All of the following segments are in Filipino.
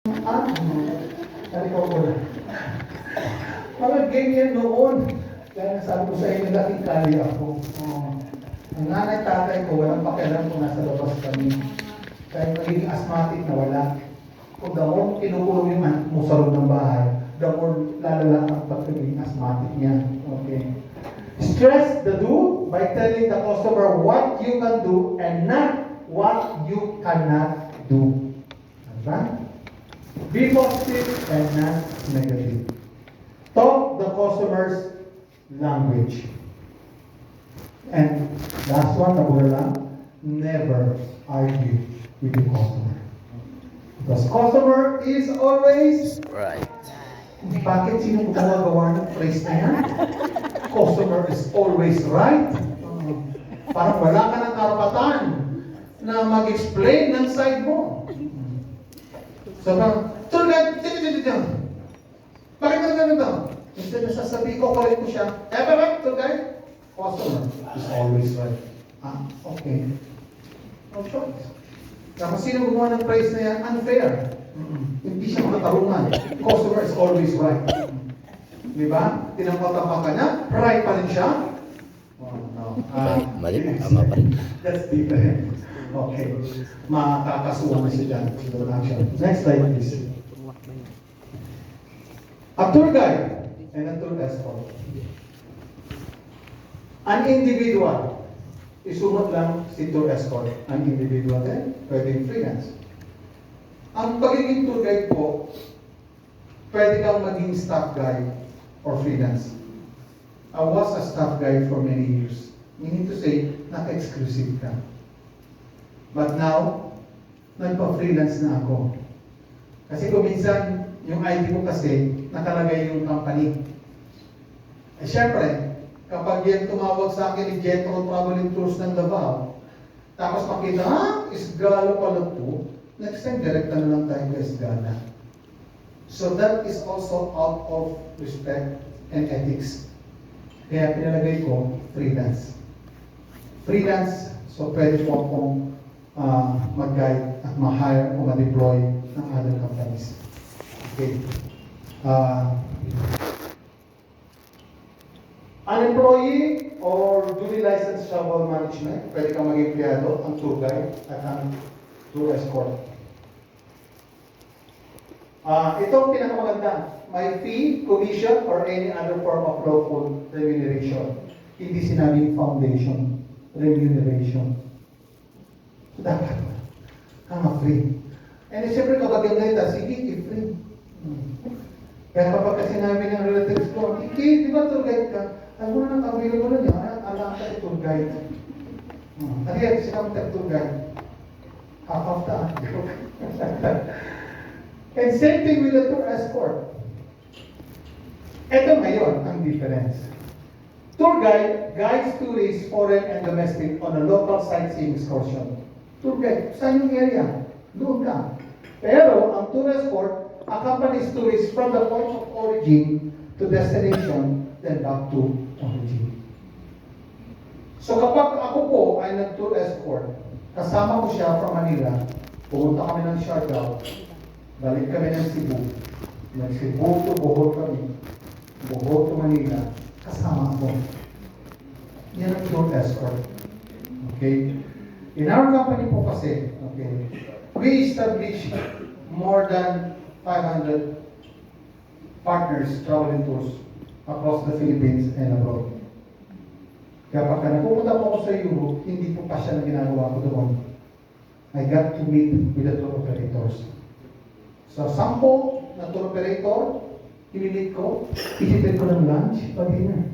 Sabi ko po na. Mga ganyan noon. Kaya nasabi ko sa inyo, dating kali ako. Ang nanay tatay ko, walang pakialam kung nasa labas kami. Kaya magiging asthmatic na wala. Kung the more kinukulong yung mo sa loob ng bahay, the more lalala ang pagiging asthmatic niya. Okay. Stress the do by telling the customer what you can do and not what you cannot do. Diba? Be positive and not negative. Talk the customer's language. And last one, never argue with the customer. Because customer is always Right. Bakit sino gumagawa ng phrase na yan? Customer is always right. Parang wala ka ng karapatan na mag-explain ng side mo. So, tour guide, bakit na ganito? Instead na sasabihin ko, correct ko siya. Right, tour guide? Customer is always right. Okay. No choice. Kaya sino gumawa ng phrase na yan, unfair. Hindi siya makatarungan. Customer is always right. Di ba? Tinampal-tampal ka niya, right pa rin siya. No. Mali, tama pa rin. That's different. Okay. Makakasuhan na siya dyan. Next slide, please. A tour guide and a tour escort. An individual. Isunod lang si tour escort. An individual din, pwedeng freelance. Ang pagiging tour guide po, pwede kang maging staff guide or freelance. I was a staff guide for many years. Meaning to say, naka-exclusive ka. But now, nagpa-freelance na ako. Kasi kung minsan, yung ID mo kasi, nakalagay yung company. Eh syempre, kapag yan tumawag sa akin ni Jetro Traveling Tours ng Davao, tapos makita, Isgalo pala po, next time, direct na lang tayo kay Isgala. So that is also out of respect and ethics. Kaya pinalagay ko, freelance. Freelance, so pwede po akong mag-guide at ma-hire o ma-deploy ng other companies. Okay. An employee or duly licensed travel management, pwede kang maging empleyado, ang tour guide at ang tour escort. Itong pinakamaganda, may fee, commission, or any other form of lawful remuneration. Hindi sinabing foundation, remuneration. So, dapat free. And siyempre kapag yung data, sige, i-free. Kaya kapag sinabi ng relatives ko, di ba tour guide ka? Alam mo na available na niya, alam ka tour guide. Kaya sinabi ka tour guide. Half of the And same thing with the tour escort. Ito ngayon ang difference. Tour guide guides tourists, foreign and domestic, on a local sightseeing excursion. Tour guide, saan yung area? Doon ka. Pero ang tour escort accompanies tourists from the point of origin to destination, then back to origin. So kapag ako po ay nag-tour escort, kasama ko siya from Manila, pumunta kami ng Siargao, balik kami ng Cebu, ng Cebu to Bohol kami, Bohol to Manila, kasama ako. Yan ang tour escort. Okay? In our company po kasi, okay, we established more than 500 partners traveling tours across the Philippines and abroad. Kaya pagka napupunta po ako sa Europe, hindi po pa siya na ginagawa ko doon. I got to meet with the tour operators. So, 10 na tour operator, pinilit ko, isipin ko ng lunch, pag-dinner.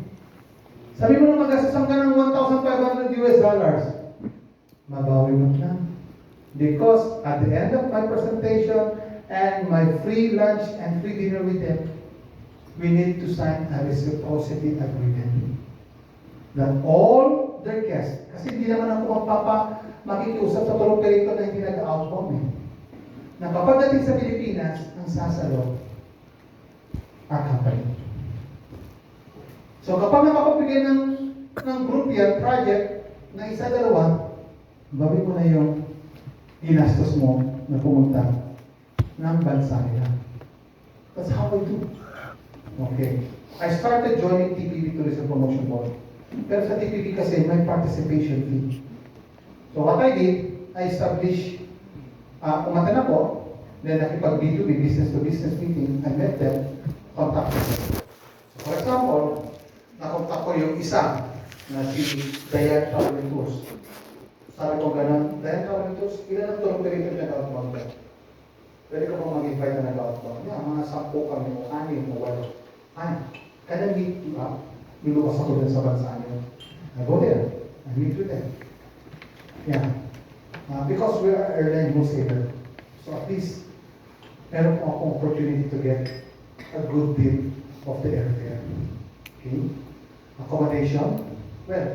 Sabi mo na magasasan ka ng $1,500. Mabawi mo na. Because at the end of my presentation and my free lunch and free dinner with them, we need to sign a reciprocity agreement that all their guests, kasi hindi naman ako makikiusap sa tour operator na hindi nag-outbound eh. Na kapag dating sa Pilipinas, ang sasalo, our company. So kapag nakapagbigay ng group yan, project, na isa, dalawa, bawi mo na yung ginastos mo na pumunta ng bansa nila. That's how I do. Okay. I started joining TPB Tourism Promotion Board. Pero sa TPB kasi may participation fee. So what I did, I established, umatan ako, then nakipag B2B, business to business meeting, I met them, contact them. For example, nakontak ko yung isa na si Dayan Travel. Sabi ko gano'n, Dayan Travel, ilan ang tour operator na nag-outbound ka? Pwede ko bang mag-invite na nag-outbound? Yeah, mga 10 kami, o 6 o 8. Can I meet you up? Niluwas ako dun sa bansa niyo. I go there. I meet with them. Yeah. Because we are airline wholesaler. So at least, meron po akong opportunity to get a good deal of the airfare. Okay? Accommodation. Well,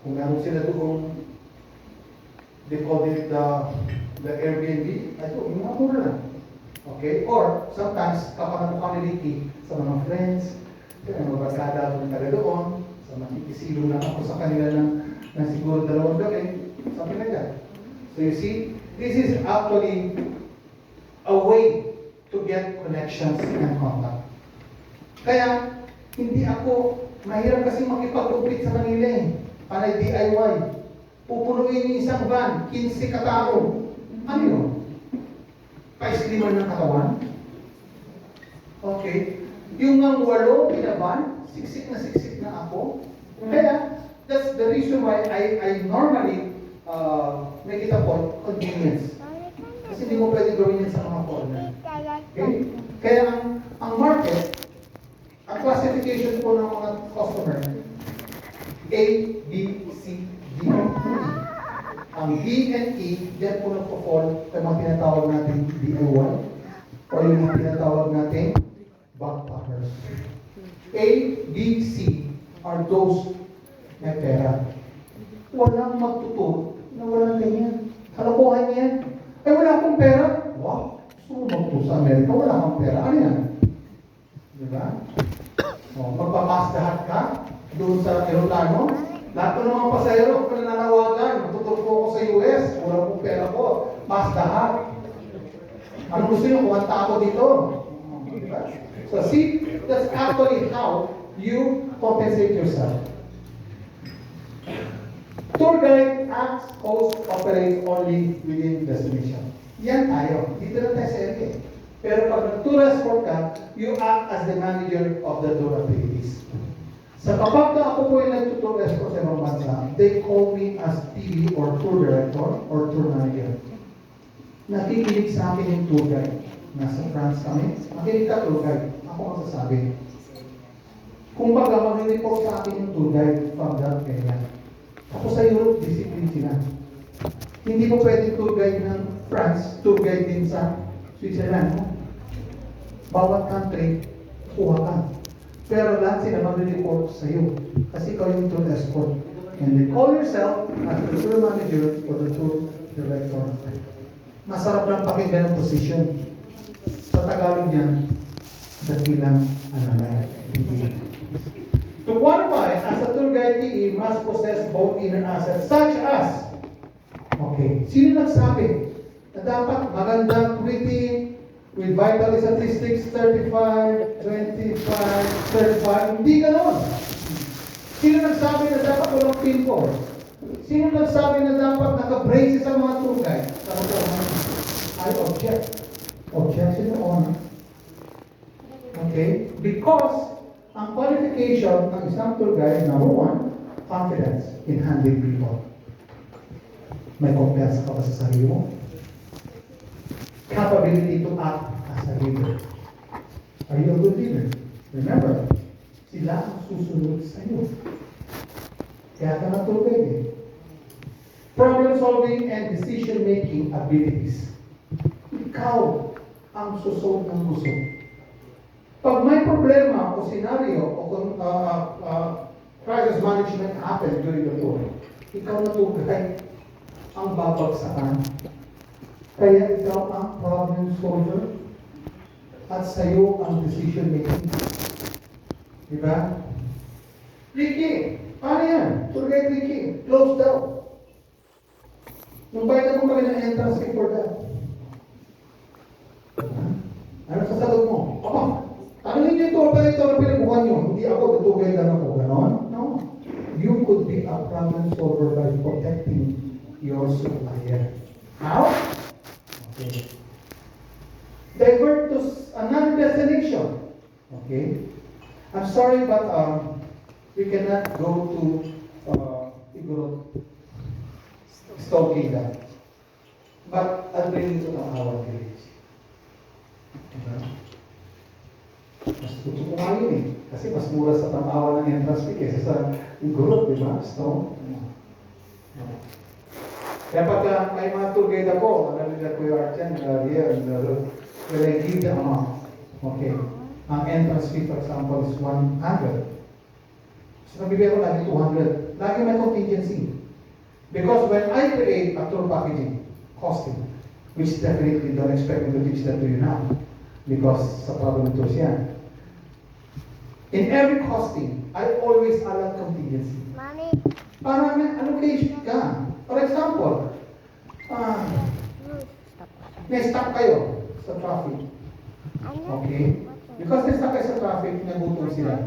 kung meron sila doon, they call it the Airbnb, I told you, mga mura lang. Okay? Or, sometimes, kapag ako kami Ricky, sa mga friends, kaya magkakada ako ng taga doon, sa makikisilo na ako sa kanila ng siguro 2 gabi, something like that. So you see, this is actually a way to get connections and contact. Kaya, hindi ako, mahirap kasi makipag-compete sa Manila eh. Panay DIY. Pupunuin yung isang van, 15 katao. Ano yun? Pa-sliman ng katawan? Okay. Yung ang 8 pinaban, siksik na ako. Kaya, that's the reason why I normally make it a point, convenience. Kasi hindi mo pwede gawin yan sa mga foreigner. Okay? Kaya ang market, ang classification po ng mga customer, A, B, C, D. Ang D and E, dyan po nagpo-fall sa mga tinatawag natin DIY o yung mga tinatawag natin backpackers. A, B, C are those may pera. Walang magtuturo na walang ganyan. Kalokohan yan. Ay, wala akong pera. Wow, gusto mo magtuturo sa Amerika, wala akong pera. Ano yan? Diba? O, magpapastahat ka doon sa aeroplano. Lahat ng mga pasahero, kung nananawagan, magtuturo ko sa US, wala akong pera ko. Pastahat. Ano gusto nyo? Kumanta ako dito. Diba? So see, that's actually how you compensate yourself. Tour guide acts, host, operates only within destination. Yan tayo. Dito lang tayo sa area. Pero pag nag-tour escort ka, you act as the manager of the tour activities. Sa kapag na ako po yung nag-tour escort sa ibang bansa, they call me as TV or tour director or tour manager. Nakikinig sa akin yung tour guide. Nasa France kami, makinig ka tour guide. Ako ang sasabi. Kung baga, mag-report sa akin yung tour guide from that area. Ako sa Europe, discipline sila. Hindi po pwede tour guide ng France, tour guide din sa Switzerland. No? Bawat country, kuha ka. Pero lahat sila mag-report sa iyo. Kasi ikaw yung tour escort. And they call yourself as the tour manager or the tour director. Masarap lang pakinggan ang position. Sa Tagalog yan, dakilang analay. To qualify as a tour guide TE must possess both inner assets such as, okay, sino nagsabi na dapat maganda, pretty, with vital statistics 35, 25, 35, hindi ganon. Sino nagsabi na dapat walang pinball? Sino nagsabi na dapat naka-braces ang mga tour guide? I object. Objection to honor. Okay? Because ang qualification ng isang tour guide, number 1, confidence in handling people. May kumpiyansa ka ba sa sarili mo? Capability to act as a leader. Are you a good leader? Remember, sila ang susunod sa iyo. Kaya ka na tour guide eh. Problem solving and decision making abilities. Ikaw ang susunod ng gusto. Pag may problema o scenario o crisis management happen during the tour, ikaw na tour guide ang babagsakan. Kaya ikaw ang problem solver at sa'yo ang decision making. Diba? Ricky, paano yan? Tour guide Ricky, close down. Nung bayad ako kami ng entrance fee for that. hindi ako tutugay lang ako, ganon? No. You could be a problem solver by protecting your supplier. How? Okay. Divert to another destination. Okay. I'm sorry, but we cannot go to siguro Stokey that. But I'll bring you to our village. Diba? Mas gusto ko nga yun eh. Kasi mas mura sa tamawa ng entrance fee kaysa sa group, di ba? Stone. Kaya pagka may mga tour guide ako, alam nila Kuya Archen, when I give the amount, okay, ang entrance fee, for example, is 100. So, nabibigay ko lagi 200. Lagi may contingency. Because when I create a tour packaging, costing, which definitely don't expect me to teach that to you now, because sa problem tours yan. In every costing, I always allot contingency. Mommy. Para may allocation ka. For example, may stop kayo sa traffic. Okay? Because may stop kayo sa traffic, nagutom sila.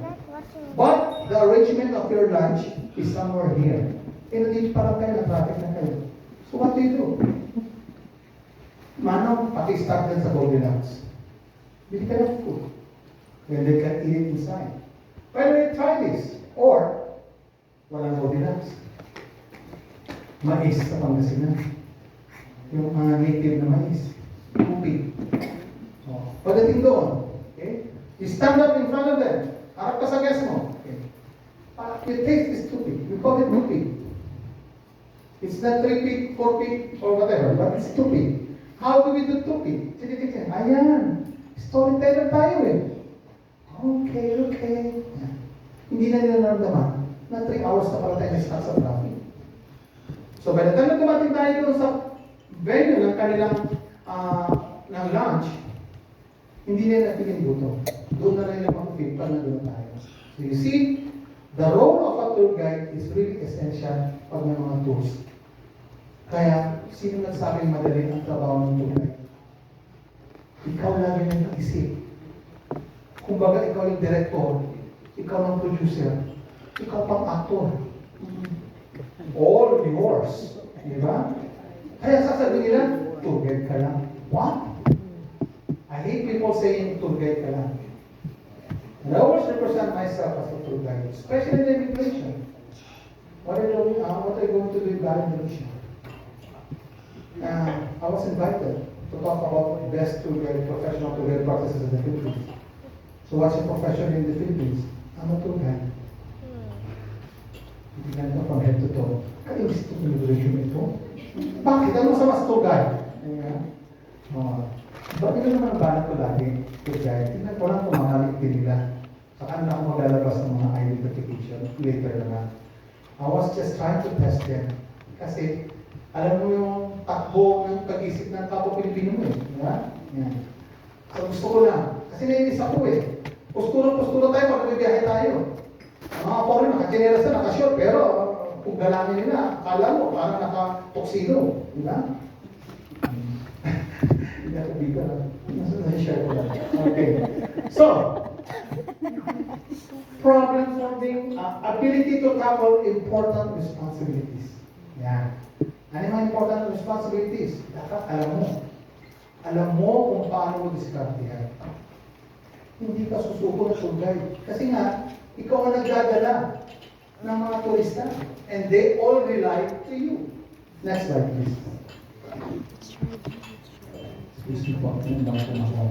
But the arrangement of your lunch is somewhere here. Eh, nandito para kayo, na traffic na kayo. So what do you do? Manong, paki-stop din sa Goldilocks. Bili ka ng food. When they can eat it inside. By the way, try this. Or, walang Goldilocks. Mais sa Pangasinan. Yung native na mais. Tupig. Oh. Pagdating doon, okay? You stand up in front of them. Harap ka sa guest mo. Okay. Your taste is tupig. We call it tupig. It's not 3 pig, 4 pig, or whatever, but it's tupig. How do we do tupig? Sige. Ayan. Storyteller tayo eh. Okay. Yan. Hindi na nila naramdaman na 3 hours na pala tayo na-stuck sa traffic. So by the time na dumating tayo doon sa venue ng kanilang ng lunch, hindi nila napigin buto. Doon na nila mag-feel pag nandun tayo. So you see, the role of a tour guide is really essential pag may mga tours. Kaya, sino nagsabing madali ang trabaho ng tour guide? Ikaw lagi nang nag-isip. Kumbaga, ikaw yung director, ikaw ang producer, ikaw pang actor. All yours. Di ba? Kaya sasabihin nila, tour guide ka lang. What? I hate people saying tour guide ka lang. And I always represent myself as a tour guide, especially in the immigration. What are you going to do in immigration? I was invited to talk about best tour guide, professional tour guide practices in the Philippines. So what's your profession in the Philippines? I'm a tour guide. Hindi ganito from head to toe. Kaya gusto ko yung resume ito. Bakit? Ano sa mas tour guide? Bakit yun naman banat ko lagi? Tour guide. Tingnan ko lang kung mahalik din nila. Saka na ako maglalabas ng mga identification later na. I was just trying to test them. Kasi, alam mo yung takbo ng pag-isip ng kapwa Pilipino mo eh. Diba? Yan. So gusto ko lang. Kasi nainis ako eh. Postura tayo pag nabibiyahe tayo. Ang mga foreign, naka-generous na, naka-short, pero kung galangin nila, akala mo, parang naka-tuxedo. Diba? Hindi ako biga. Nasa-share ko lang. Okay. So, problem solving, ability to tackle important responsibilities. Yan. Ano yung mga important responsibilities? Dapat alam mo. Alam mo kung paano mo diskartehan. Hindi ka susuko na tour guide. Kasi nga, ikaw ang nagdadala ng mga turista. And they all rely to you. Next slide, please. Excuse me po. Yung bang kumakaw.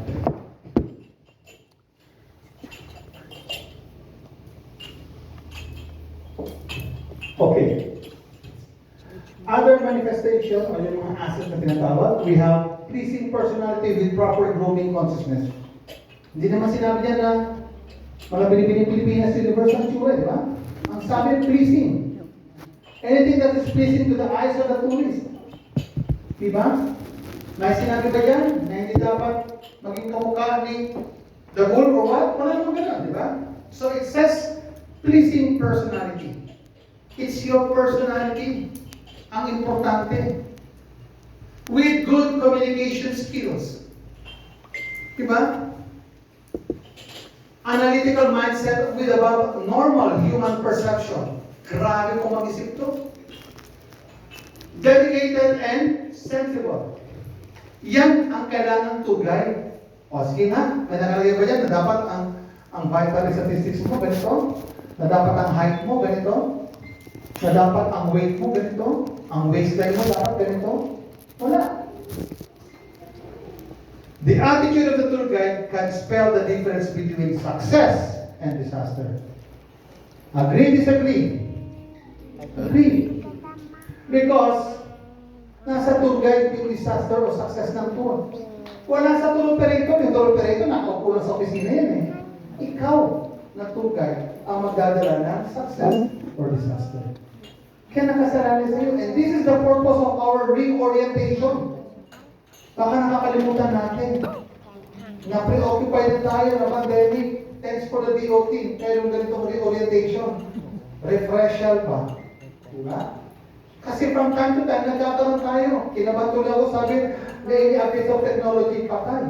Okay. Other manifestation, o yung mga assets na tinatawag, we have pleasing personality with proper grooming consciousness. Hindi naman sinabi niya na malabili-bili Pilipinas Universal tsura, di ba? Ang sabi, pleasing. Anything that is pleasing to the eyes of the tourist. Di ba? May sinabi ba yan na hindi dapat maging kamukha ni the bull or what? Wala naman ganun, di ba? So it says, pleasing personality. It's your personality ang importante. With good communication skills. Diba? Analytical mindset with about normal human perception. Grabe kung mag-isip to. Dedicated and sensible. Yan ang kailangan tour guide. O sige nga, may nakalagay ba dyan na dapat ang vital statistics mo ganito? Na dapat ang height mo ganito? Na dapat ang weight mo ganito? Ang waistline mo dapat ganito? Wala. The attitude of the tour guide can spell the difference between success and disaster. Agree, disagree? Agree. Because nasa tour guide yung disaster o success ng tour. Wala sa tour operator. Yung tour operator nakaupo lang sa opisina yan eh. Ikaw na tour guide ang magdadala ng success or disaster. Kaya nakasarali sa iyo. And this is the purpose of our reorientation. Baka nakakalimutan natin na preoccupied na tayo na pandemic. Thanks for the DOT. Kaya yung ganitong reorientation. Refreshal pa. Diba? Kasi from time to time, nagkakaroon tayo. Kinabatula ko, sabi, may updates of technology patay.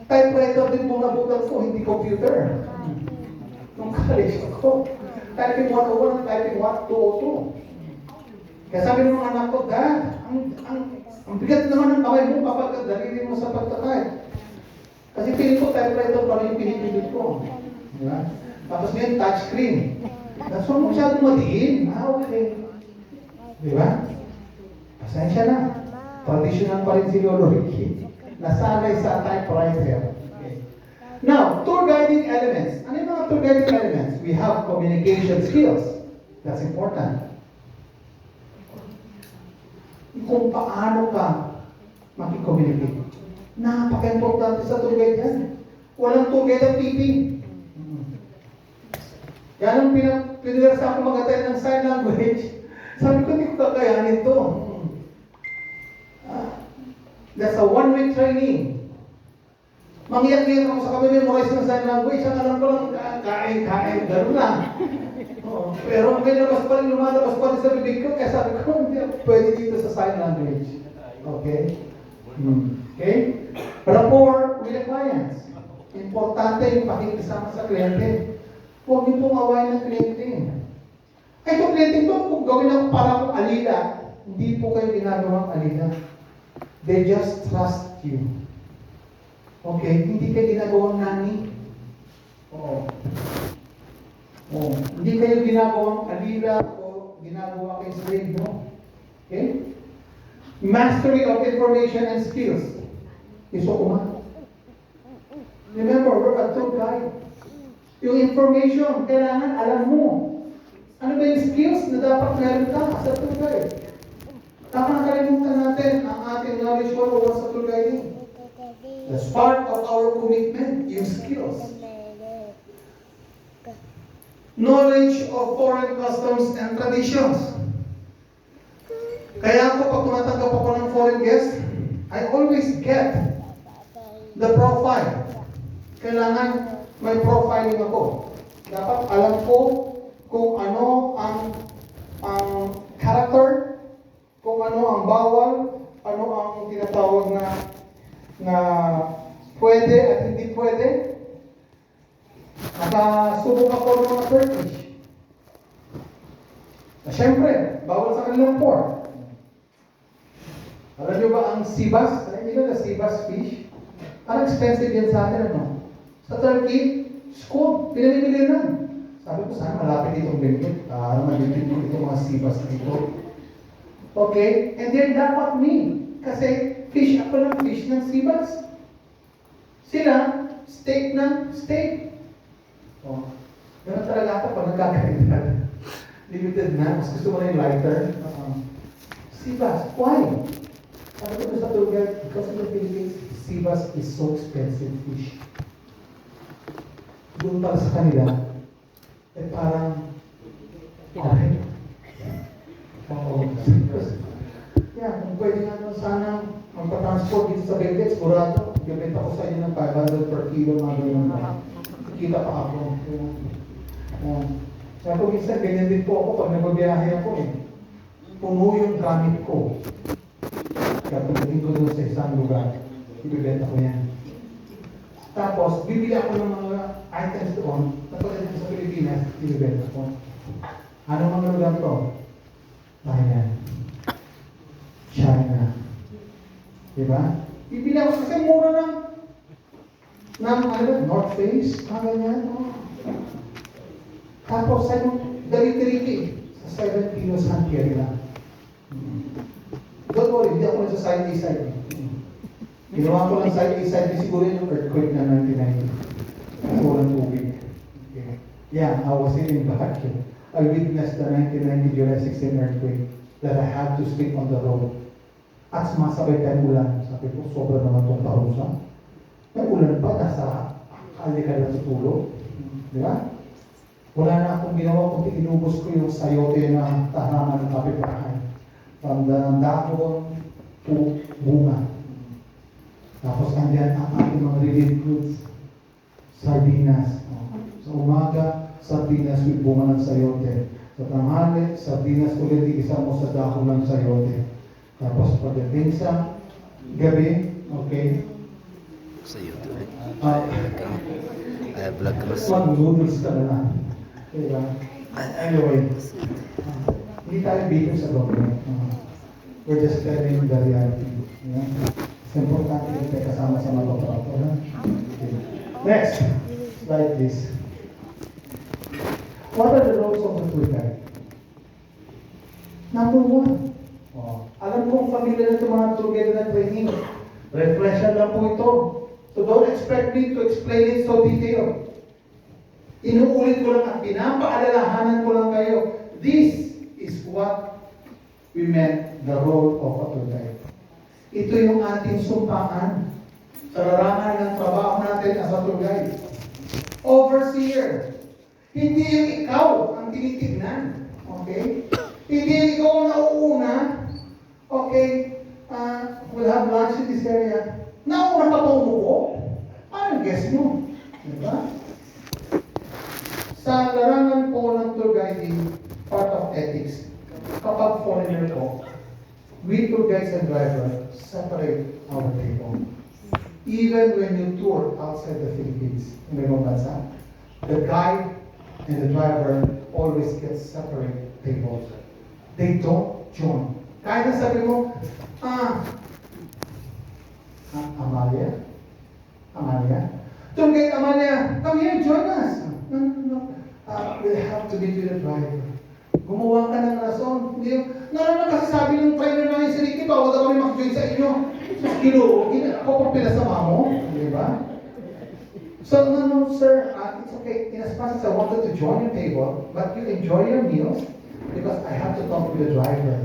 Typewriter din mong nabutan ko, hindi computer. Nung college ako, typing 101 at typing 202. Kaya sabi ng mga anak ko, Dad, ang bigat naman ng kamay mo kapag dalili mo sa pagtatay. Kasi piling ko, typewriter pa rin yung pinipindot ko. Diba? Tapos ngayon, touchscreen. So, masyadong madiin. Okay. Diba? Pasensya na. Traditional pa rin si Lolo Ricky. Nasanay sa typewriter. Okay. Now, tour guiding elements. Ano yung mga tour guiding elements? We have communication skills. That's important. Kung paano ka makikommunicate. Napaka-importante sa tour guide yan. Walang tour guide ang peeping. Yan ang pinirasa ako mag-attend ng sign language. Sabi ko, hindi ko kakayanin ito. That's a one-week training. Mangiyak-iyak ako sa kami memorize ng sign language. Ang alam ko lang, kain, gano'n lang. Pero may labas pa rin, lumalabas pa rin sa bibig ko. Kaya sabi ko, hindi ako pwede dito sa sign language. Okay? Okay? Rapport with the clients. Importante yung pakikisama sa kliyente. Huwag niyo pong awayin ng kliyente. Ay, itong kliyente ito, kung gawin ako para akong alila, hindi po kayo ginagawang alila. They just trust you. Okay? Hindi kayo ginagawang nani. Oo. Oh, hindi kayo ginagawang alila o ginagawa kayo slave, no? Okay? Mastery of information and skills. Iso kuma. Remember, we're a tour guide. Yung information, kailangan alam mo. Ano ba yung skills na dapat meron ka sa tour guide? Baka nakalimutan natin ang ating knowledge 101 sa tour guiding. That's part of our commitment, yung skills. Knowledge of foreign customs and traditions. Kaya ako, pag tumatanggap ako ng foreign guest, I always get the profile. Kailangan may profiling ako. Dapat alam ko kung ano ang character, kung ano ang bawal, ano ang tinatawag na pwede at hindi pwede. Nakasubok ako ng mga Turkish. Siyempre, bawal sa kanilang port. Alam niyo ba ang sibas? Alam niyo na sibas fish? Parang expensive yan sa atin, ano? Sa Turkey, squid, pinamimili na. Sabi ko, sana malapit itong bingkit. Para malipit ko itong mga sibas dito. Okay? And then dapat me. Kasi fish ako ng fish ng sibas. Sila, steak ng steak. Oh. Ganun talaga ako pag nagkakaintan. Limited na. Mas gusto mo na yung lighter. Sibas. Why? Sabi ko sa tour guide, because in the Philippines, sibas is so expensive fish. Doon para sa kanila, parang, okay. Oo. Yeah, kung pwede nga naman sana magpa-transport dito sa Benguet, sigurado, bibenta ko sa inyo ng 500 per kilo mga ganyan na. Kita pa ako. Kaya kung minsan, ganyan din po ako pag nagbabiyahe ako eh. Puno yung gamit ko. Kaya pagdating ko doon sa isang lugar, ibibenta ko yan. Tapos, bibili ako ng mga items doon na pagdating ko sa Pilipinas, ibibenta ko. Ano mga lugar to? Thailand. China. Diba? Bibili ako kasi mura ng North Face, ganyan. Oh. Tapos, dali-dali sa 7 kilos hand carry lang. Don't worry, hindi ako sa side A-side. Ginawa ko lang side A-side, siguro yung earthquake na 1990. Kasi walang tubig. Okay. Yeah, I was in Baguio. I witnessed the 1990 July 16 earthquake that I had to sleep on the road. At sumasabay tayong ulan. Sabi ko, sobra naman itong parusa. May ulan pa, nasa kalikal na tutulog. Di ba? Wala na akong ginawa kundi inubos ko yung sayote na tahanan ng kapitbahay. From the dahon to bunga. Tapos andyan ang ating mga relief goods. Sardinas. Sa umaga, sardinas with bunga ng sayote. Sa tanghali, sardinas ulit isa mo sa dahon ng sayote. Tapos pagdating sa gabi, okay? Sa YouTube. Ay, Vlog ka mas. mag-noodles ka na lang. Diba? Anyway, hindi tayo bigyan sa government. We're just telling the reality. Yeah? It's importante yung tayo kasama sa mga kapatid. Okay. Next, slide please. What are the roles of the tour guide? Number one, alam kong familiar na ito mga tour guide na training. Refresher lang po ito. So don't expect me to explain it so detailed. Inuulit ko lang at pinapaalalahanan ko lang kayo. This is what we meant the role of a tour guide. Ito yung ating sumpaan sa larangan ng trabaho natin as a tour guide. Overseer. Hindi yung ikaw ang tinitignan. Okay? Hindi yung ikaw ang nauuna. Okay? We'll have lunch in this area. Nauna pa itong umupo? Anong guess mo? Diba? Sa larangan po ng tour guiding, part of ethics, kapag foreigner po, we tour guides and driver separate our table. Even when you tour outside the Philippines, in ibang bansa, the guide and the driver always get separate tables. They don't join. Kahit na sabi mo, Amalia? Tour guide Amalia, come here, join us. No. We'll have to meet with the driver. Gumawa ka ng rason. Naroon kasi sabi ng trainer namin si Ricky, bawal daw kami mag-join sa inyo. So, ako pang pinasama mo. Di ba? So, no, sir, it's okay. In as much as I wanted to join your table, but you enjoy your meals because I have to talk to the driver.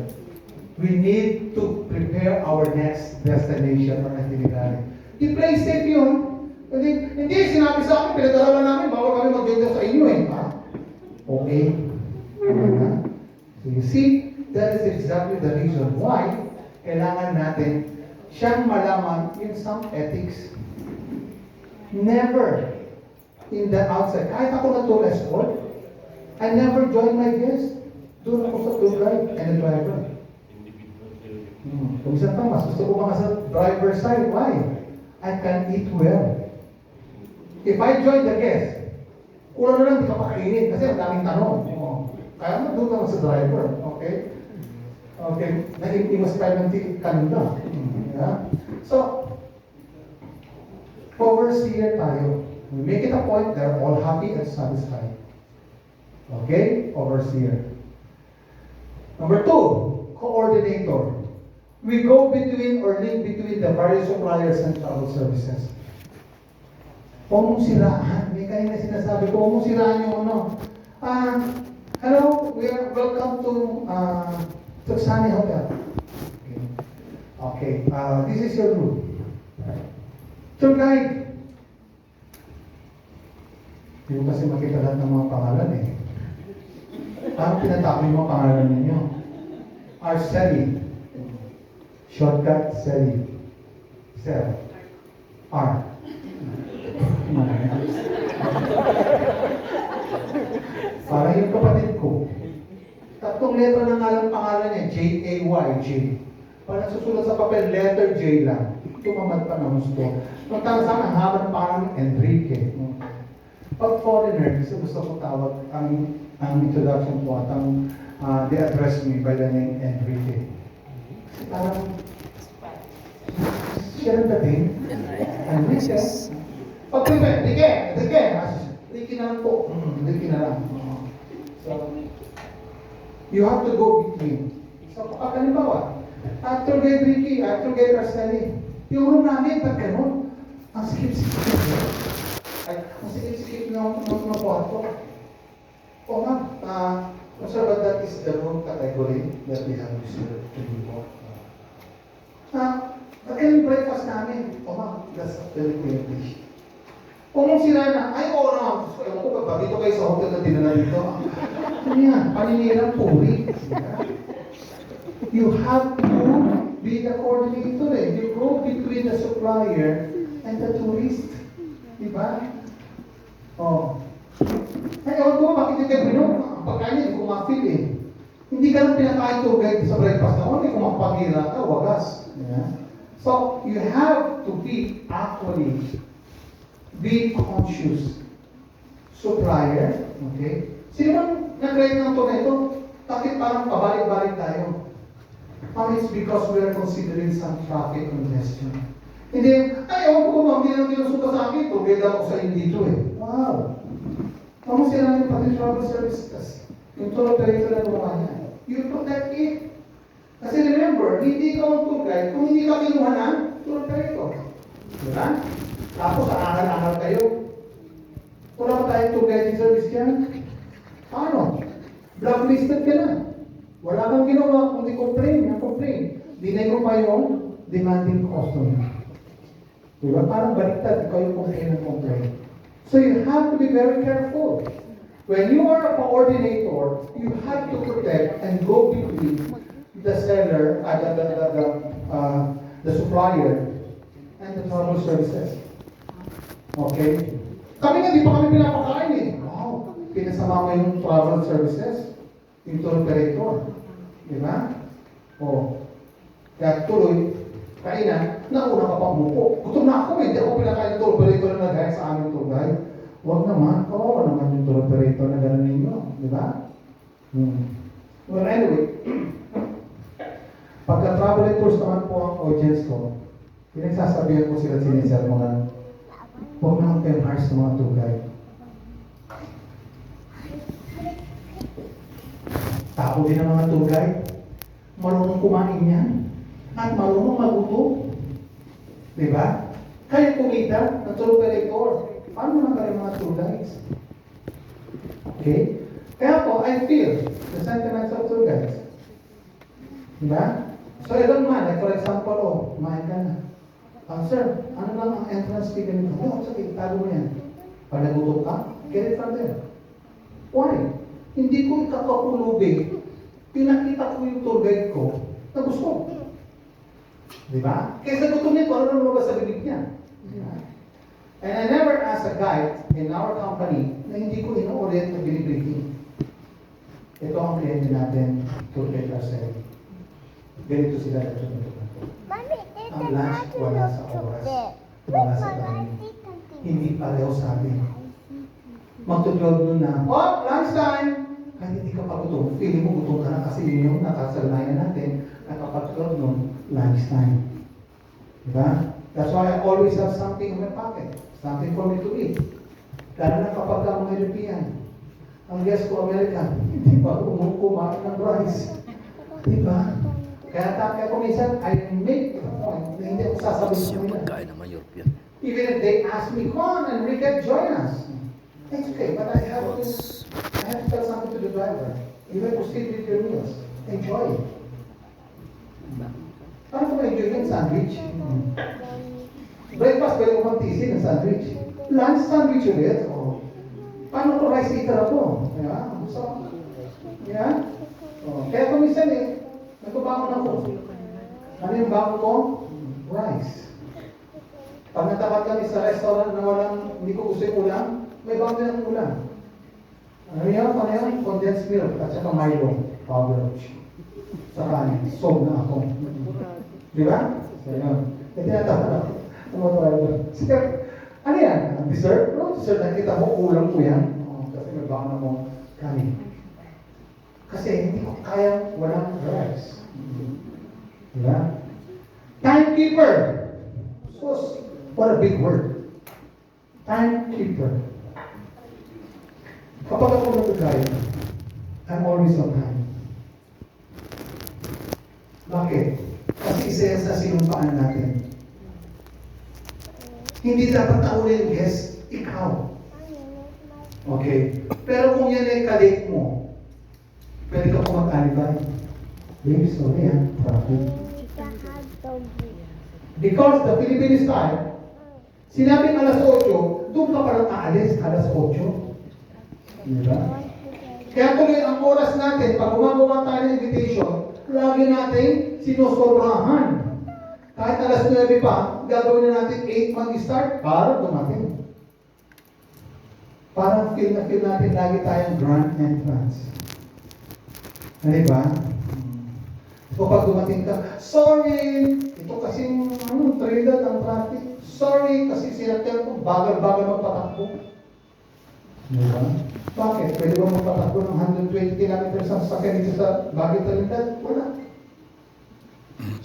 We need to prepare our next destination or itinerary. I-play safe yun. Hindi, sinabi sa akin, pinadala namin, bawal kami mag-join sa inyo eh. Okay? So you see, that is exactly the reason why kailangan natin siyang malaman in some ethics. Never in the outside. Kahit ako na tour escort, I never join my guest. Doon ako sa tour guide and the driver. Kung isa pa, mas gusto ko mga sa driver side. Why? I can eat well. If I join the guest, una na lang di ka pakainin kasi ang daming tanong. Kaya mo doon naman sa driver. Okay? Okay. Naiiwas tayo ng kanina. Yeah? So, overseer tayo. We make it a point, they're all happy and satisfied. Okay? Overseer. Number 2, coordinator. We go between or link between the various suppliers and travel services. Huwag mong siraan. May kanina sinasabi ko, huwag mong siraan yung ano. Hello, we are welcome to Tuxani Hotel. Okay, this is your room. Tour guide. Hindi mo kasi makita lahat ng mga pangalan eh. Parang pinatapin mo ang pangalan ninyo. Arceli. Shortcut, Seli. Sel. R. Parang yung kapatid ko. Tatlong letra na nga lang pangalan niya, J-A-Y, J. Parang susulat sa papel, letter J lang. Tumamad pa ng gusto. Kung tawag sa akin, ang haba ng pangalan, Enrique. Pag foreigner, gusto ko tawag, ang introduction ko at they address me by the name Enrique. Kasi parang, siya rin dating. Enrique. Pag Enrique na lang po. Enrique na lang. So, you have to go between. So, kapag halimbawa, after Gay Ricky, after Gay Arceli, yung room namin, pag ganun, ang sikip-sikip niya. Ay, ang sikip-sikip ng kwarto. O ma'am, sir, but that is the room category that we have reserved to you for. Yung breakfast namin, o ma'am, that's a Filipino dish. Kung mong sira na, ay, oo na, alam ko, pag dito kayo sa hotel na dinala dito, ano yan, paninirang puri. You have to be the coordinator eh. You go between the supplier and the tourist. Diba? Oh. Ay, ewan ko, bakit yung Brino? Ang pagkain niya, hindi ko ma-feel eh. Hindi ka lang pinakain to guide sa breakfast na, hindi ko makapagira ka, wagas. Yeah. So, you have to be conscious. Supplier, okay? Sino man nag-rate ng to na ito? Bakit parang pabalik-balik tayo? It's because we are considering some traffic congestion. Hindi, ay, ewan ko ma'am, hindi lang kinusuka sa akin, tugeda ako sa inyo dito eh. Wow! Kamu sila yung pati travel services. Yung tour operator na gumawa niya. You protect it. Kasi remember, hindi ka ang tour guide kung hindi ka kinuha ng tour operator. Diba? Tapos aangal-angal kayo. Wala pa tayong tour guiding service yan. Ano? Blacklisted ka na. Wala kang ginawa kundi complain. Dinay mo pa yung demanding customer. Diba? Parang baliktad, ikaw yung complain. So you have to be very careful. When you are a coordinator, you have to protect and go between the seller, the supplier, and the travel services. Okay? Kami nga, di pa kami pinapakain eh. Wow! Pinasama mo yung travel services, yung tour operator. Diba? O. Kaya tuloy, kainan, nauna ka pa umupo. Gutom na ako, hindi ako pinakain ng tour operator na nagaya sa aming tour guide. Huwag naman, kawawa naman yung tour operator na gano'n ninyo. Diba? Well, anyway, pagka travel and tours naman po ang audience ko, pinagsasabihan ko sila sinisir mo na huwag naman kayong harsh sa mga tour guide. Tao din ang mga tour guide. Marunong kumain yan. At marunong maguto. Diba? Kaya kumita ng tour operator. Paano naman kayo mga tour guides? Okay? Kaya po, I feel the sentiments of tour guides. Diba? So, I don't mind. Like for example, kumain ka na. Sir, ano lang ang entrance fee ganito? No, sige, itago mo yan. Pag nagutom ka, get it from there. Why? Hindi ko ikakapulubi. Pinakita ko yung tour guide ko na gusto. Diba? Kaysa gutom nito, ano naman ba sa bibig niya? Diba? And I never asked a guide in our company na hindi ko ino-orient na binibriefing. Ito ang kliyente natin, tour guide ourselves. Ganito sila dito. Ang lunch, wala sa oras. Wala sa dami. Hindi pareho sa amin. Magtutlog nun na, lunch time! Kahit hindi ka pa gutom, feeling mo gutom ka na kasi yun yung nakasalayan natin na kapag nun, lunch time. Diba? That's why I always have something in my pocket. Something for me to eat. Lalo na kapag ang mga European. Ang guest ko American, hindi pa kumain ng rice. Diba? Kaya ko minsan, I make a point na hindi ako sasabihin sa Yung kanila. pagkain ng mga European. Even if they ask me, come on, Enrique, join us. It's okay, but I have to tell something to the driver. You have to stick with your meals. Enjoy it. Paano ko ma-enjoy yung sandwich? Breakfast, pwede ko magtisin ng sandwich. Lunch sandwich ulit. Oh. Paano ko rice eater ako? Yeah. So, yeah. Oh. Kaya kung minsan nagbabangon ako. Ano yung bangon ko? Rice. Pag natapat kami sa restaurant na hindi ko gusto yung ulam, may bangon din ang ulam. Ano yan? Condensed milk at saka Milo. Powder. Sa kanin. Sob na ako. Di ba? So, yun. Tinatawag ako. Sir, ano yan? Dessert? No, dessert. Nakita mo, ulam ko yan. Oh, kasi may baka mo kanin. Kasi hindi ko kaya walang rice. Diba? Timekeeper. So, what a big word. Timekeeper. Kapag ako natagay, I'm always on time. Bakit? Kasi isa yan sa sinumpaan natin. Hindi dapat taulin, yes, ikaw. Okay? Pero kung yan ay kalate mo, pwede ka po mag-alibay. Baby, sorry traffic. Because the Philippine style, sinabing alas 8, doon ka parang aalis, alas 8. Diba? Kaya tuloy ang oras natin, pag gumagawa tayo ng invitation, lagi natin sinusobrahan. Kahit alas 9 pa, gagawin na natin 8 mag-start para dumating. Parang feel natin lagi tayong grand entrance. Diba? So pag dumating ka, sorry! Ito kasing trinidad ang traffic. Sorry kasi sinatyan ko, bagal-bagal magpatakbo. Diba? Bakit? Pwede ba magpatakbo ng 120 kilometers ang sakyan dito sa Baguio Trinidad? Wala.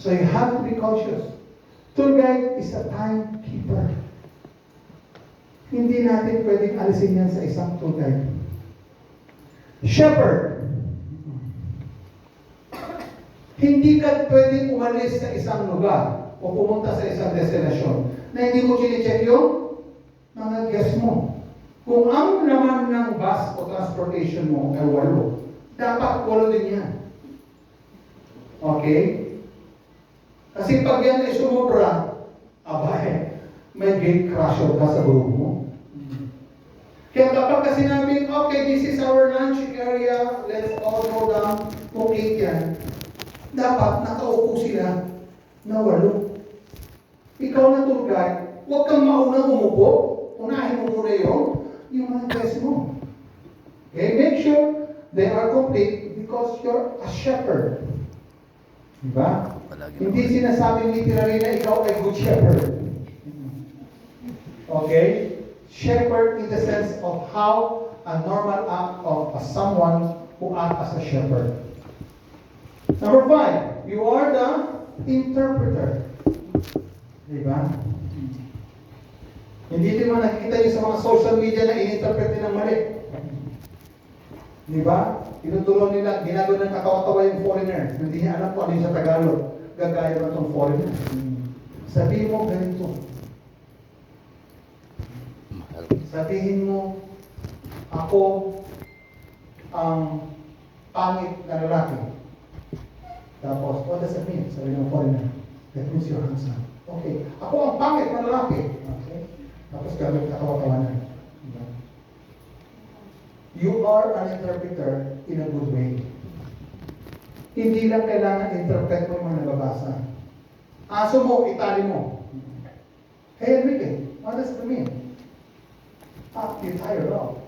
So you have to be cautious. Tour guide is a timekeeper. Hindi natin pwedeng alisin yan sa isang tour guide. Shepherd. Hindi ka pwedeng umalis sa isang lugar o pumunta sa isang destinasyon na hindi mo chine-check yung mga guests mo. Kung ang laman ng bus o transportation mo ay 8, dapat 8 din yan. Okay? Kasi pag yan ay sumobra, abay, may gate crasher ka sa group mo. Kaya kapag kasi namin, okay, this is our lunch area, let's all go down, kung 8 yan, dapat nakaupo sila na 8. Ikaw na tour guide, huwag kang maunang umupo, unahin mo muna yung mga guests mo. Okay, make sure they are complete because you're a shepherd. Diba? Hindi sinasabing literally na ikaw ay good shepherd. Okay? Shepherd in the sense of how a normal act of someone who acts as a shepherd. Number 5, you are the interpreter. Diba? Hindi din mo nakikita nyo sa mga social media na in-interpret nila mali. Diba? Tinutulong nila, ginagawa ng katawa-tawa yung foreigner. Hindi niya alam kung ano yung sa Tagalog. Gagaya naman itong foreigner. Sabihin mo ganito. Sabihin mo, ako ang pangit na lalaki. Tapos, what does that mean? Sabihin mo foreigner. That means you're handsome. Okay. Ako ang pangit na lalaki. Okay. Tapos gagawin katawa-tawanan. Diba? You are an interpreter in a good way. Hindi lang kailangan interpret mo yung mga nababasa. Aso mo, itali mo. Hey Enrique, what does it mean? You tie your dog.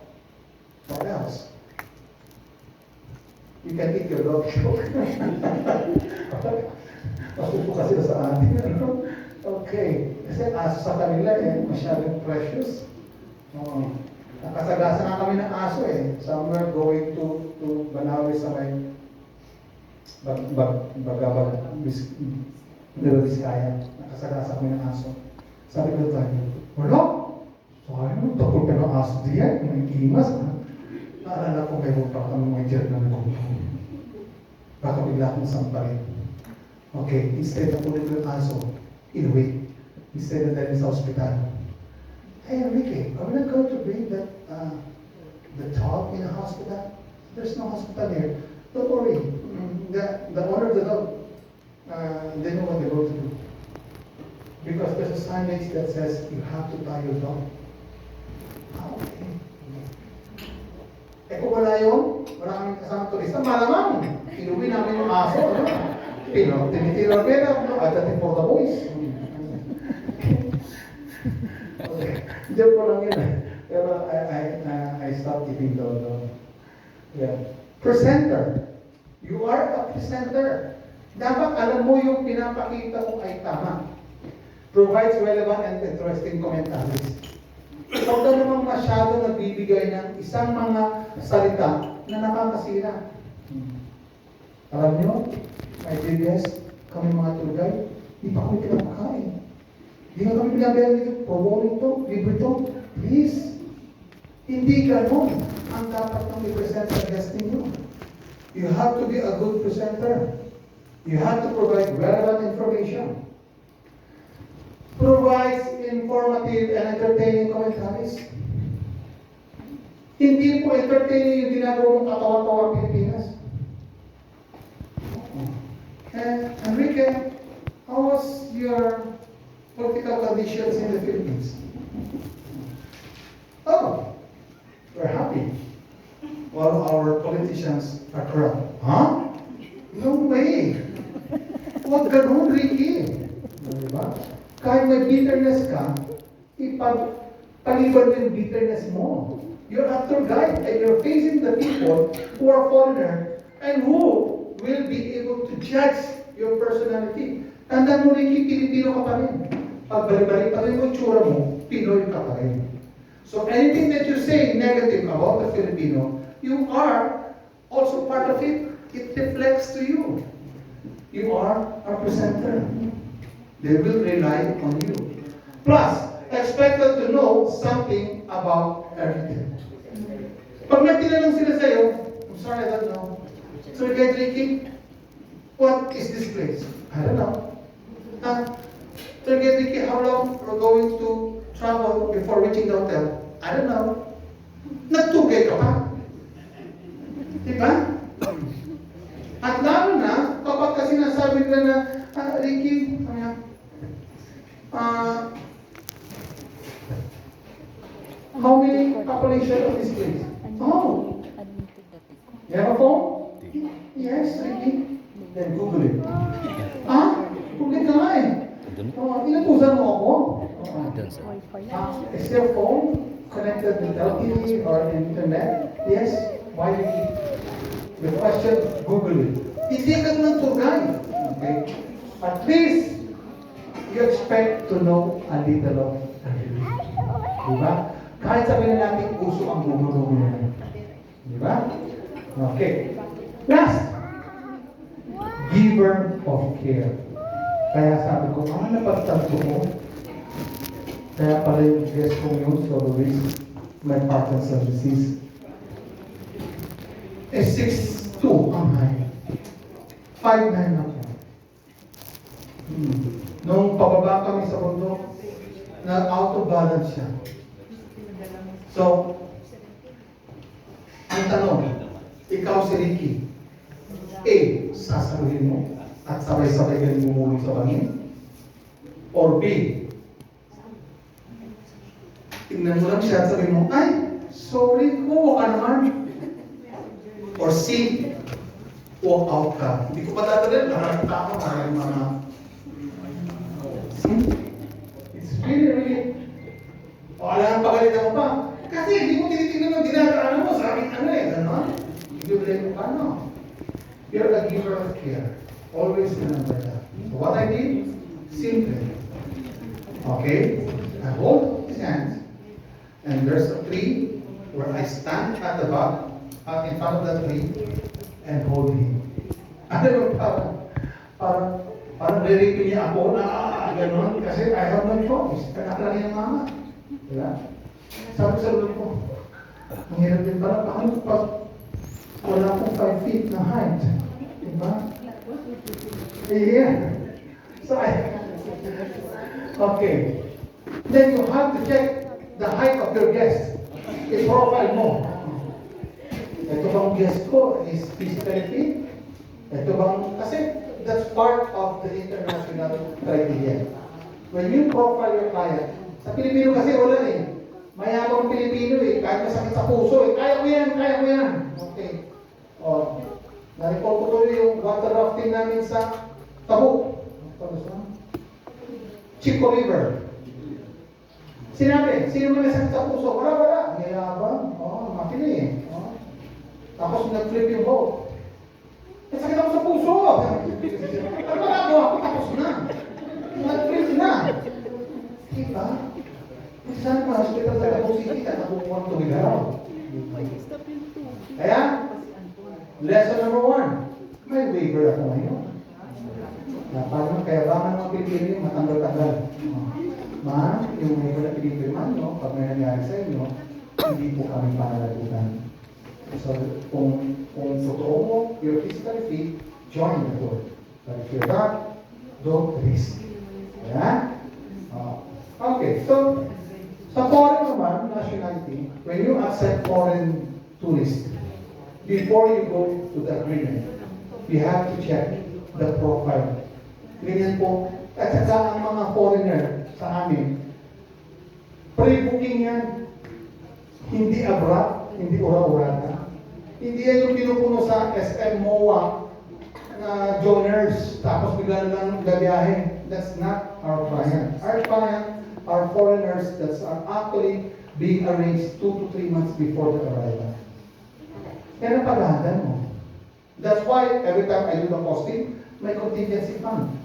What else? You can eat your dog show. Masuko kasi sa atin. Okay. Kasi aso sa kanila masyadong precious. Nakasagasa na kami ng aso Somewhere going to Banawe sa may Bagabag, Little Vizcaya. Nakasagasa kami ng aso. Sabi ko tayo, wala. Sayang, tapos ka ng aso diyan. May imas. Naalala ko may pa kami mga jet na nagkukuha. Baka bigla akong sampalin. Okay, instead na ulit yung aso, inuwi. Instead na dahil sa ospital. Hey Enrique, are we not going to bring the dog in a hospital? There's no hospital here. Don't worry. The owner of the dog, they know what they're going to do. Because there's a signage that says you have to tie your dog. Okay. Kung wala yun, wala kaming kasama turista, malamang, inuwi namin yung aso. Tinitira pera, at atin for the boys. Okay. Diyan po lang yun. Pero I stopped eating the yeah. Presenter. You are a presenter. Dapat alam mo yung pinapakita mo ay tama. provides relevant and interesting commentaries. Huwag ka naman masyado nagbibigay ng isang mga salita na nakakasira. Alam nyo, my dear guests, kami mga tour guide, di pa kami pinapakain. Di nga kami pinabayaan dito, promoting to, libre to. Please, hindi ganun ang dapat ng i-present sa guest ninyo. You have to be a good presenter. You have to provide relevant information. Provides informative and entertaining commentaries. Hindi po entertaining yung ginagawa mong katawa-tawa Pilipinas. And Enrique, how was your political conditions in the Philippines? Oh, we're happy. While our politicians are corrupt. Huh? No way. Huwag ganun, Ricky. Diba? Kahit may bitterness ka, ipag-paliban mo yung bitterness mo. You're a tour guide and you're facing the people who are foreigner and who will be able to judge your personality. Tandaan mo, Ricky, Pilipino ka pa rin. Pag balik-balik pa rin mo itsura mo, Pinoy ka pa rin. So anything that you say negative about the Filipino, you are also part of it. It reflects to you. You are a presenter. They will rely on you. Plus, expected to know something about everything. Pag may tinanong sila sa'yo, I'm sorry, I don't know. So you get Ricky, what is this place? I don't know. So you get Ricky, how long we're going to travel before reaching the hotel? I don't know. Nagtugay ka pa. Diba? At lalo na, kapag kasi nasabi nila na, Ricky, how many population of this place? Oh, you have a phone? Yes, Ricky. Then Google it. Google ka nga eh. Inapusan mo ako. Is your phone connected with LTE or internet? Yes. Why Ricky? The question, Google it. Hindi ka ng tour guide. Okay? At least, you expect to know a little of everything. Diba? Kahit sabihin na natin, uso ang Google na. Diba? Okay. Last, giver of care. Kaya sabi ko, napagtanto ko. Kaya pala yung guest ko yun, so Luis, my partner services. 6'2" ang height. 5'9" ako. Nung pababa kami sa bundok, na out of balance siya. So, ang tanong, ikaw si Ricky, A, sasaluhin mo at sabay-sabay ka bumulong sa bangin? Or B, tingnan mo lang siya at sabihin mo, ay, sorry, kuha ka naman. Or C, walk out ka. Hindi ko pa dadalhin, maraming tao, maraming mga... It's really, o alam ang pagalitan mo pa. Kasi hindi mo tinitingnan ng dinadaanan mo, sabi gano'n. Hindi mo rin mo pa, no? You're a giver of care. Always remember that. So what I did, simple. Okay? I hold his hands, and there's a tree where I stand at the back, in front of that tree, and hold him. Ano parang re-repeat niya ako na gano'n, kasi I have no choice. Kaya yung mama. Diba? Sabi sa loob ko, ang hirap din pala, paano pag wala akong 5 feet na height? Diba? Yeah. So okay. Then you have to check the height of your guest. I-profile mo. Ito bang guest ko is physically fit? Ito bang, kasi that's part of the international criteria. When you profile your client, sa Pilipino kasi wala eh. Mayabang Pilipino eh, kahit masakit sa puso eh. Kaya ko yan. Okay. O, na-report ko tuloy yung water rafting namin sa Tabuk. Chico River. Sinabi, sino man nasakit sa puso? Wala. Mayabang. Makina eh. Tapos nag-flip yung boat. Sakit ako sa puso. Ano ba ako? Tapos na. Nag-flip na. Kaya, lesson number 1, may waiver ako ngayon. Parang kayabangan ng mga Pilipino, matanggal-tanggal. Ma, yung waiver na pinipirman nyo, pag may nangyari sa inyo, hindi po kami panalagutan. So, kung totoo mo, you're physically fit, join the tour. But if you're not, don't risk. Kaya? Okay, so, sa foreign naman, nationality, when you accept foreign tourists, before you go to the agreement, you have to check the profile. Ganyan po, at saka ang mga foreigner sa amin, pre-booking yan, hindi abrupt, hindi ura-urata. Hindi yan yung pinupuno sa SM MOA na joiners, tapos bigla lang gabiyahe. That's not our client. Our client are foreigners that are actually being arranged 2 to 3 months before the arrival. Yan ang paghahandan mo. That's why every time I do the posting, may contingency fund.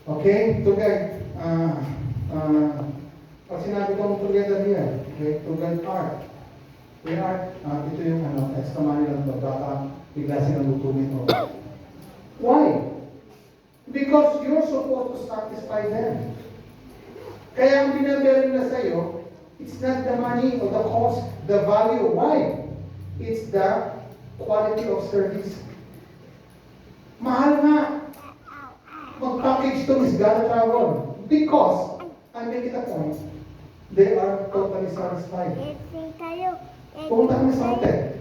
Okay? Together, pag sinabi kong together here, okay? Together art. We are, ito yung extra money lang ito, baka bigla silang lutumin mo. Why? Because you're supposed to satisfy them. Kaya ang binabayaran na sa'yo, it's not the money or the cost, the value. Why? It's the quality of service. Mahal nga. Mag-package to Miss Gala Travel. Because, I make it a point, they are totally satisfied. Pumunta kami sa hotel.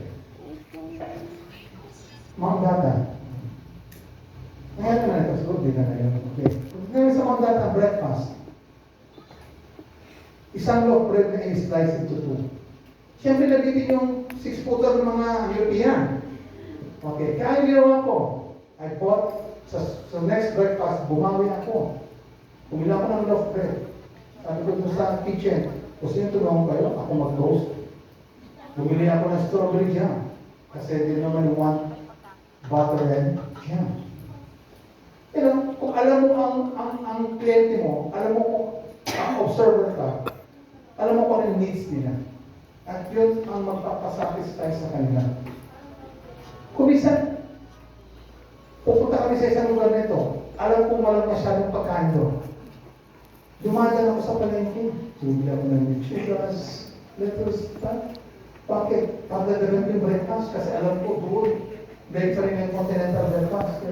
Mga bata. Ngayon na ito, siguro di na yun. Okay. Ngayon sa mga bata, breakfast. Isang loaf bread na i-slice into 2. Siyempre, nabitin yung 6-footer ng mga European. Okay, kaya ginawa ko. I bought, sa next breakfast, bumawi ako. Pumila ko ng loaf bread. Sabi ko doon sa kitchen, gusto niyo tulungan kayo, ako mag-toast. Bumili ako ng strawberry jam. Kasi din naman want butter and jam. You know, kung alam mo ang kliyente mo, alam mo kung ang observer ka, alam mo kung ano yung needs nila. At yun ang magpapasatisfy sa kanila. Kung minsan, pupunta kami sa isang lugar nito, alam kong walang masyadong pagkain doon. Dumadaan ako sa palengke. Bumili ako ng lechugas, lettuce, bakit? Pagdadagan ko yung breakfast kasi alam ko doon. Dahil sa rin yung continental breakfast.